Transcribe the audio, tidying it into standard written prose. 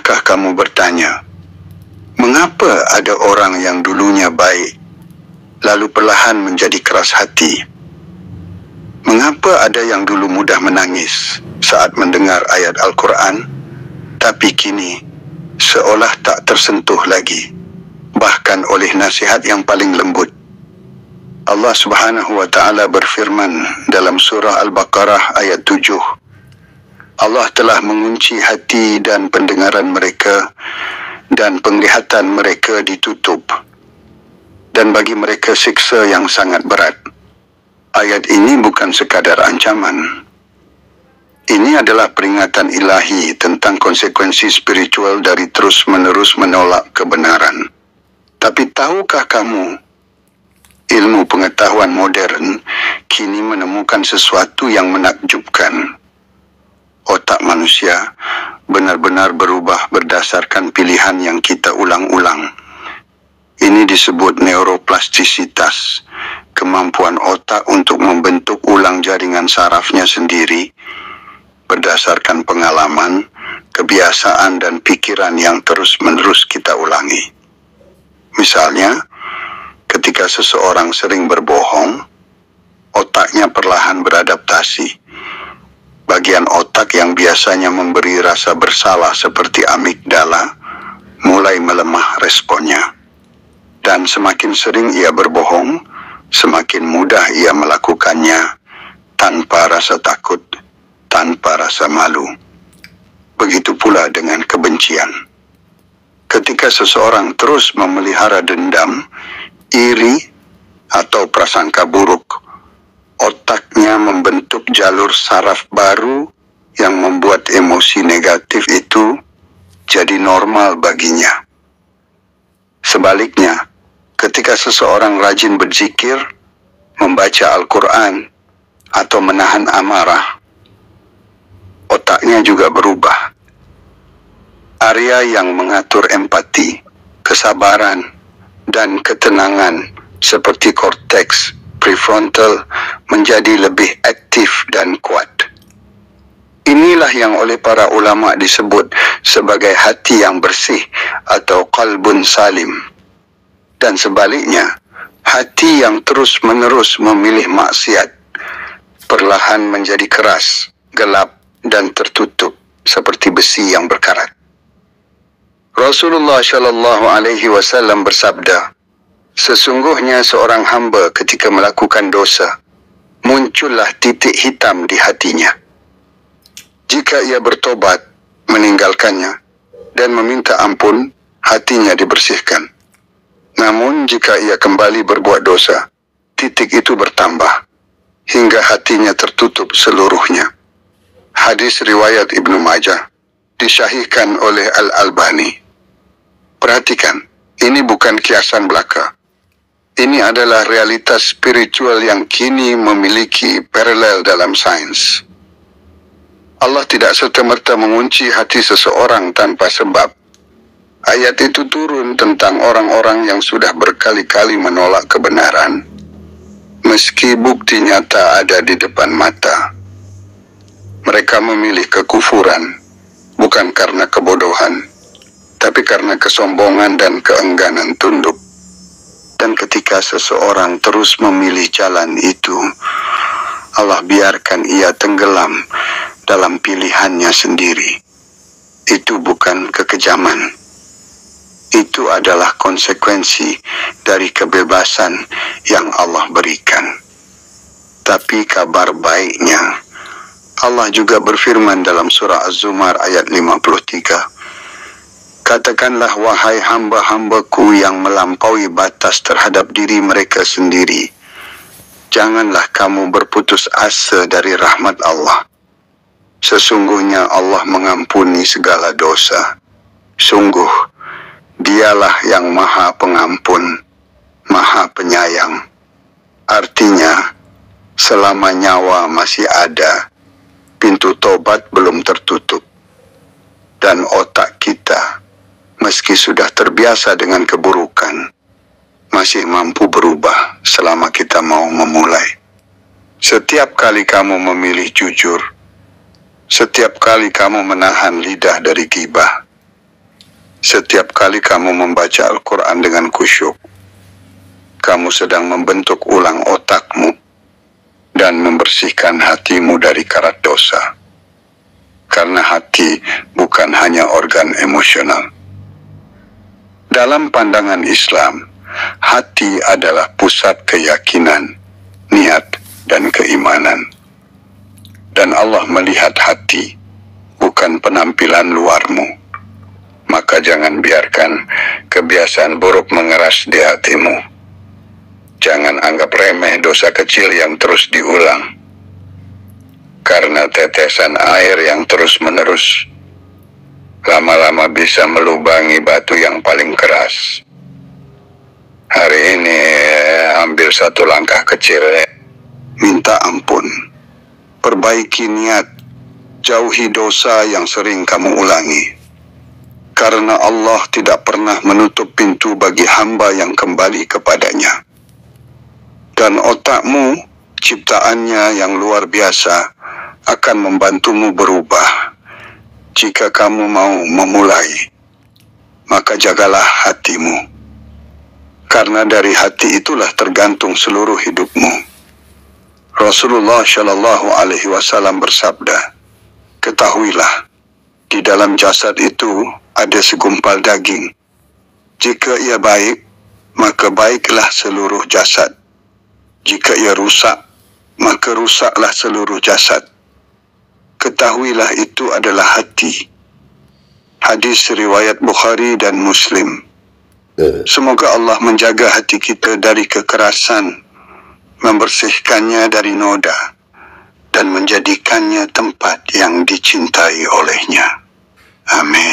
Pernahkah kamu bertanya, mengapa ada orang yang dulunya baik, lalu perlahan menjadi keras hati? Mengapa ada yang dulu mudah menangis saat mendengar ayat Al-Quran, tapi kini seolah tak tersentuh lagi, bahkan oleh nasihat yang paling lembut? Allah Subhanahu wa Ta'ala berfirman dalam surah Al-Baqarah ayat 7, Allah telah mengunci hati dan pendengaran mereka, dan penglihatan mereka ditutup, dan bagi mereka siksa yang sangat berat. Ayat ini bukan sekadar ancaman. Ini adalah peringatan ilahi tentang konsekuensi spiritual dari terus-menerus menolak kebenaran. Tapi tahukah kamu, ilmu pengetahuan modern kini menemukan sesuatu yang menakjubkan. Otak manusia benar-benar berubah berdasarkan pilihan yang kita ulang-ulang. Ini disebut neuroplastisitas, kemampuan otak untuk membentuk ulang jaringan sarafnya sendiri berdasarkan pengalaman, kebiasaan, dan pikiran yang terus-menerus kita ulangi. Misalnya, ketika seseorang sering berbohong, otaknya perlahan beradaptasi. Bagian otak yang biasanya memberi rasa bersalah seperti amigdala mulai melemah responnya. Dan semakin sering ia berbohong, semakin mudah ia melakukannya tanpa rasa takut, tanpa rasa malu. Begitu pula dengan kebencian. Ketika seseorang terus memelihara dendam, iri, atau prasangka buruk, otaknya membentuk jalur saraf baru yang membuat emosi negatif itu jadi normal baginya. Sebaliknya, ketika seseorang rajin berzikir, membaca Al-Quran, atau menahan amarah, otaknya juga berubah. Area yang mengatur empati, kesabaran, dan ketenangan seperti korteks prefrontal menjadi lebih aktif dan kuat. Inilah yang oleh para ulama disebut sebagai hati yang bersih atau qalbun salim. Dan sebaliknya, hati yang terus-menerus memilih maksiat perlahan menjadi keras, gelap, dan tertutup seperti besi yang berkarat. Rasulullah Shallallahu Alaihi Wasallam bersabda, sesungguhnya seorang hamba ketika melakukan dosa, muncullah titik hitam di hatinya. Jika ia bertobat, meninggalkannya, dan meminta ampun, hatinya dibersihkan. Namun jika ia kembali berbuat dosa, titik itu bertambah, hingga hatinya tertutup seluruhnya. Hadis riwayat Ibnu Majah, disahihkan oleh Al-Albani. Perhatikan, ini bukan kiasan belaka. Ini adalah realitas spiritual yang kini memiliki paralel dalam sains. Allah tidak serta-merta mengunci hati seseorang tanpa sebab. Ayat itu turun tentang orang-orang yang sudah berkali-kali menolak kebenaran, meski bukti nyata ada di depan mata. Mereka memilih kekufuran, bukan karena kebodohan, tapi karena kesombongan dan keengganan tunduk. Dan ketika seseorang terus memilih jalan itu, Allah biarkan ia tenggelam dalam pilihannya sendiri. Itu bukan kekejaman. Itu adalah konsekuensi dari kebebasan yang Allah berikan. Tapi kabar baiknya, Allah juga berfirman dalam surah Az-Zumar ayat 53, katakanlah wahai hamba-hambaku yang melampaui batas terhadap diri mereka sendiri, janganlah kamu berputus asa dari rahmat Allah. Sesungguhnya Allah mengampuni segala dosa. Sungguh, Dialah yang Maha Pengampun, Maha Penyayang. Artinya, selama nyawa masih ada, pintu tobat belum tertutup. Dan otak kita, meski sudah terbiasa dengan keburukan, masih mampu berubah selama kita mau memulai. Setiap kali kamu memilih jujur, setiap kali kamu menahan lidah dari ghibah, setiap kali kamu membaca Al-Quran dengan khusyuk, kamu sedang membentuk ulang otakmu dan membersihkan hatimu dari karat dosa. Karena hati bukan hanya organ emosional. Dalam pandangan Islam, hati adalah pusat keyakinan, niat, dan keimanan. Dan Allah melihat hati, bukan penampilan luarmu. Maka jangan biarkan kebiasaan buruk mengeras di hatimu. Jangan anggap remeh dosa kecil yang terus diulang. Karena tetesan air yang terus-menerus lama-lama bisa melubangi batu yang paling keras. Hari ini ambil satu langkah kecil. Minta ampun. Perbaiki niat. Jauhi dosa yang sering kamu ulangi. Karena Allah tidak pernah menutup pintu bagi hamba yang kembali kepadanya. Dan otakmu, ciptaannya yang luar biasa, akan membantumu berubah. Jika kamu mau memulai, maka jagalah hatimu. Karena dari hati itulah tergantung seluruh hidupmu. Rasulullah Shallallahu Alaihi Wasallam bersabda, ketahuilah, di dalam jasad itu ada segumpal daging. Jika ia baik, maka baiklah seluruh jasad. Jika ia rusak, maka rusaklah seluruh jasad. Ketahuilah itu adalah hati. Hadis riwayat Bukhari dan Muslim. Semoga Allah menjaga hati kita dari kekerasan, membersihkannya dari noda, dan menjadikannya tempat yang dicintai olehnya. Amin.